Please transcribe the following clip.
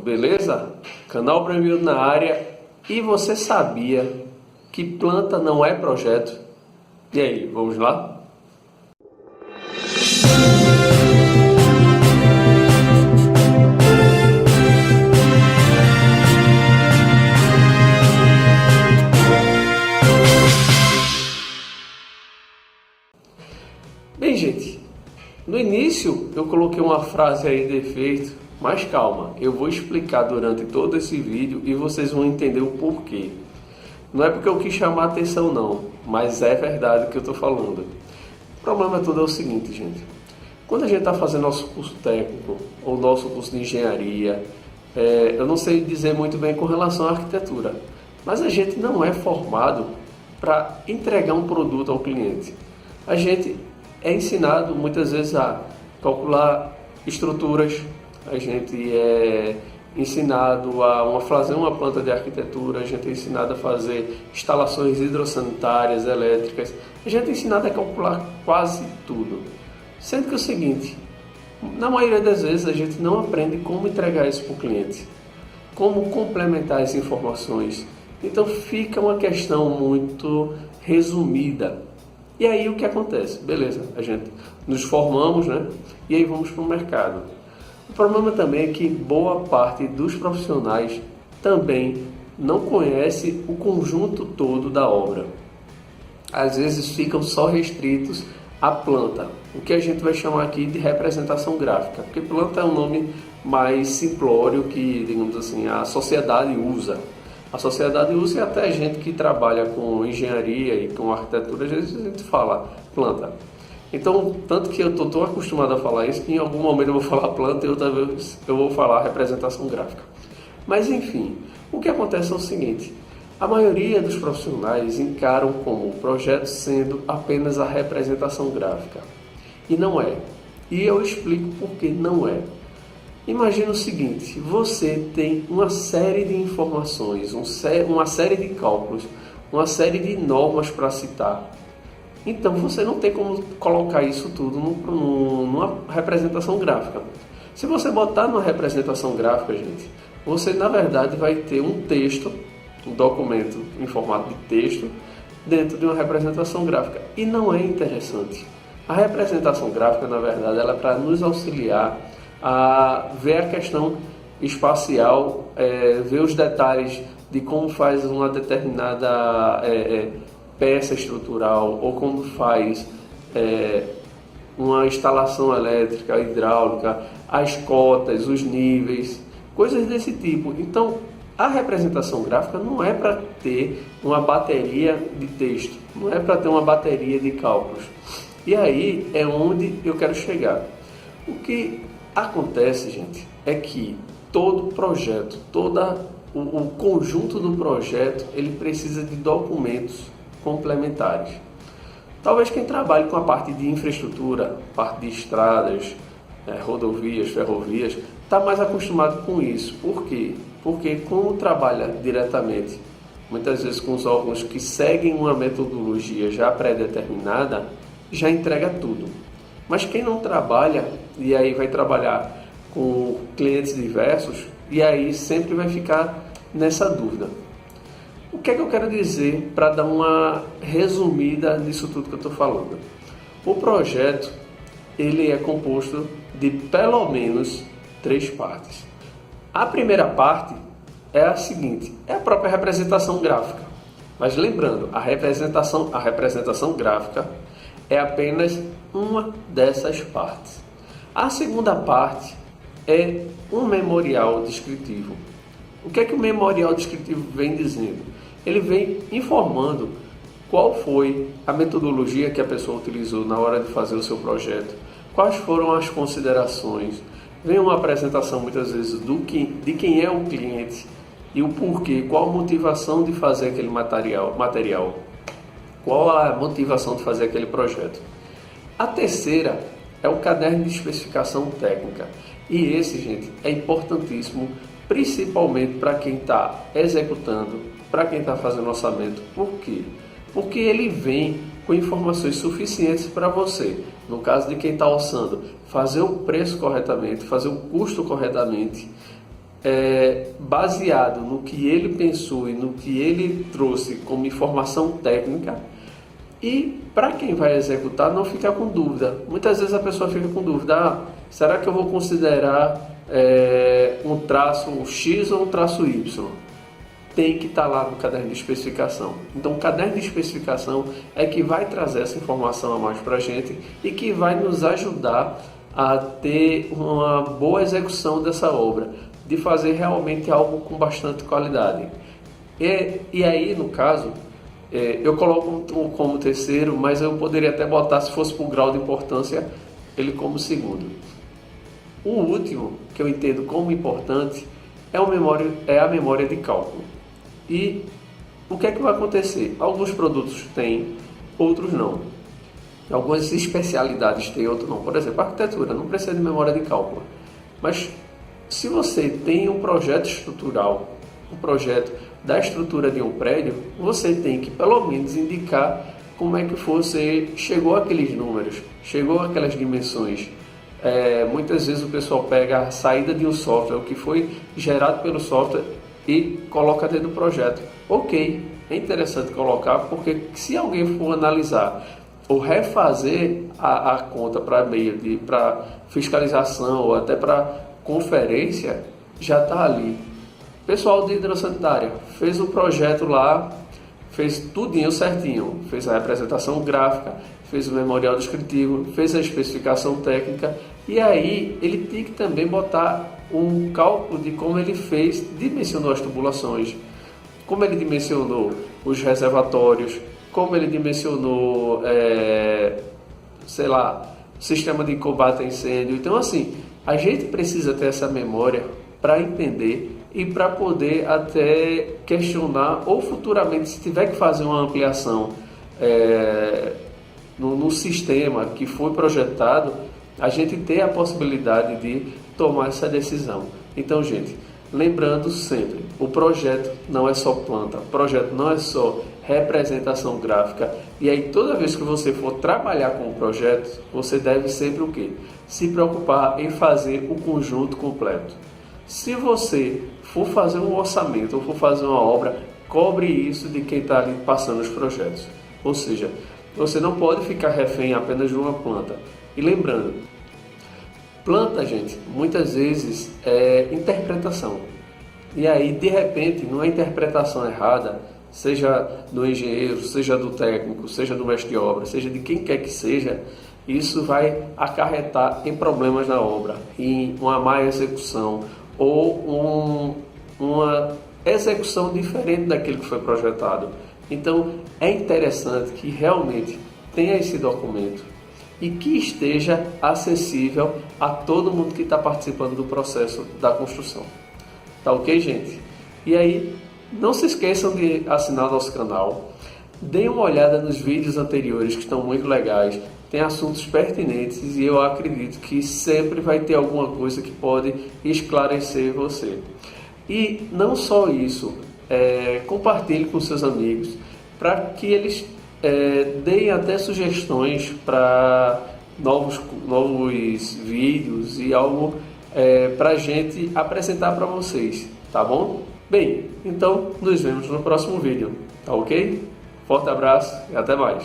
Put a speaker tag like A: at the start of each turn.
A: Beleza? Canal Brandview na área. E você sabia que planta não é projeto? E aí, vamos lá? Bem, gente, no início eu coloquei uma frase aí de efeito, mas calma, eu vou explicar durante todo esse vídeo e vocês vão entender o porquê. Não é porque eu quis chamar a atenção não, mas é verdade o que eu estou falando. O problema todo é o seguinte, gente. Quando a gente está fazendo nosso curso técnico ou nosso curso de engenharia, eu não sei dizer muito bem com relação à arquitetura, mas a gente não é formado para entregar um produto ao cliente. A gente é ensinado muitas vezes a calcular estruturas, a gente é ensinado a fazer uma planta de arquitetura, a gente é ensinado a fazer instalações hidrossanitárias, elétricas, a gente é ensinado a calcular quase tudo. Sendo que é o seguinte, na maioria das vezes a gente não aprende como entregar isso para o cliente, como complementar as informações. Então fica uma questão muito resumida. E aí o que acontece? Beleza, a gente nos formamos, né? E aí vamos para o mercado. O problema também é que boa parte dos profissionais também não conhece o conjunto todo da obra. Às vezes ficam só restritos à planta, o que a gente vai chamar aqui de representação gráfica, porque planta é um nome mais simplório que, digamos assim, a sociedade usa. A sociedade usa e até a gente que trabalha com engenharia e com arquitetura, às vezes a gente fala planta. Então, tanto que eu estou tão acostumado a falar isso, que em algum momento eu vou falar planta e outra vez eu vou falar representação gráfica. Mas enfim, o que acontece é o seguinte, a maioria dos profissionais encaram como o projeto sendo apenas a representação gráfica. E não é. E eu explico por que não é. Imagina o seguinte, você tem uma série de informações, uma série de cálculos, uma série de normas para citar. Então você não tem como colocar isso tudo numa representação gráfica. Se você botar numa representação gráfica, gente, você na verdade vai ter um texto, um documento em formato de texto, dentro de uma representação gráfica. E não é interessante. A representação gráfica, na verdade, ela é para nos auxiliar a ver a questão espacial, ver os detalhes de como faz uma determinada peça estrutural ou como faz uma instalação elétrica, hidráulica, as cotas, os níveis, coisas desse tipo. Então, a representação gráfica não é para ter uma bateria de texto, não é para ter uma bateria de cálculos. E aí é onde eu quero chegar. O que acontece, gente, é que todo projeto, o conjunto do projeto, ele precisa de documentos complementares. Talvez quem trabalhe com a parte de infraestrutura, parte de estradas, rodovias, ferrovias, está mais acostumado com isso. Por quê? Porque como trabalha diretamente, muitas vezes com os órgãos que seguem uma metodologia já pré-determinada, já entrega tudo. Mas quem não trabalha, e aí vai trabalhar com clientes diversos, e aí sempre vai ficar nessa dúvida. O que é que eu quero dizer para dar uma resumida nisso tudo que eu estou falando? O projeto, ele é composto de pelo menos 3 partes. A primeira parte é a seguinte, é a própria representação gráfica. Mas lembrando, a representação gráfica é apenas uma dessas partes. A segunda parte é um memorial descritivo. O que é que o memorial descritivo vem dizendo? Ele vem informando qual foi a metodologia que a pessoa utilizou na hora de fazer o seu projeto, quais foram as considerações. Vem uma apresentação muitas vezes de quem é o cliente e o porquê, qual a motivação de fazer aquele material, qual a motivação de fazer aquele projeto. A terceira é o caderno de especificação técnica. E esse, gente, é importantíssimo, principalmente para quem está executando, para quem está fazendo orçamento. Por quê? Porque ele vem com informações suficientes para você, no caso de quem está orçando, fazer o preço corretamente, fazer o custo corretamente, baseado no que ele pensou e no que ele trouxe como informação técnica, e para quem vai executar não ficar com dúvida. Muitas vezes a pessoa fica com dúvida, será que eu vou considerar um traço X ou um traço Y? Tem que estar lá no caderno de especificação. Então o caderno de especificação é que vai trazer essa informação a mais para a gente e que vai nos ajudar a ter uma boa execução dessa obra, de fazer realmente algo com bastante qualidade. E aí, no caso, eu coloco como terceiro, mas eu poderia até botar, se fosse por grau de importância, ele como segundo. O último, que eu entendo como importante, é a memória de cálculo. E o que é que vai acontecer? Alguns produtos têm, outros não. Algumas especialidades têm, outros não. Por exemplo, a arquitetura não precisa de memória de cálculo. Mas se você tem um projeto estrutural, um projeto da estrutura de um prédio, você tem que pelo menos indicar como é que você chegou àqueles números, chegou àquelas dimensões. Muitas vezes o pessoal pega a saída de um software, o que foi gerado pelo software, e coloca dentro do projeto. Ok, é interessante colocar, porque se alguém for analisar ou refazer a conta para meio de fiscalização ou até para conferência, já está ali. Pessoal de hidrossanitária fez o projeto lá, fez tudinho certinho, fez a representação gráfica, fez o memorial descritivo, fez a especificação técnica, e aí ele tem que também botar um cálculo de como ele fez, dimensionou as tubulações, como ele dimensionou os reservatórios, como ele dimensionou, sistema de combate a incêndio. Então, assim, a gente precisa ter essa memória para entender e para poder até questionar, ou futuramente, se tiver que fazer uma ampliação no sistema que foi projetado, a gente ter a possibilidade de tomar essa decisão. Então, gente, lembrando sempre, o projeto não é só planta, o projeto não é só representação gráfica, e aí toda vez que você for trabalhar com o projeto, você deve sempre o quê? Se preocupar em fazer o conjunto completo. Se você for fazer um orçamento ou for fazer uma obra, cobre isso de quem está ali passando os projetos. Ou seja, você não pode ficar refém apenas de uma planta. E lembrando, planta, gente, muitas vezes é interpretação. E aí, de repente, numa interpretação errada, seja do engenheiro, seja do técnico, seja do mestre de obra, seja de quem quer que seja, isso vai acarretar em problemas na obra, em uma má execução ou uma execução diferente daquilo que foi projetado. Então, é interessante que realmente tenha esse documento e que esteja acessível a todo mundo que está participando do processo da construção. Tá ok, gente? E aí, não se esqueçam de assinar nosso canal. Deem uma olhada nos vídeos anteriores, que estão muito legais. Tem assuntos pertinentes e eu acredito que sempre vai ter alguma coisa que pode esclarecer você. E não só isso, compartilhe com seus amigos para que eles deem até sugestões para novos vídeos e algo para a gente apresentar para vocês, tá bom? Bem, então nos vemos no próximo vídeo, tá ok? Forte abraço e até mais!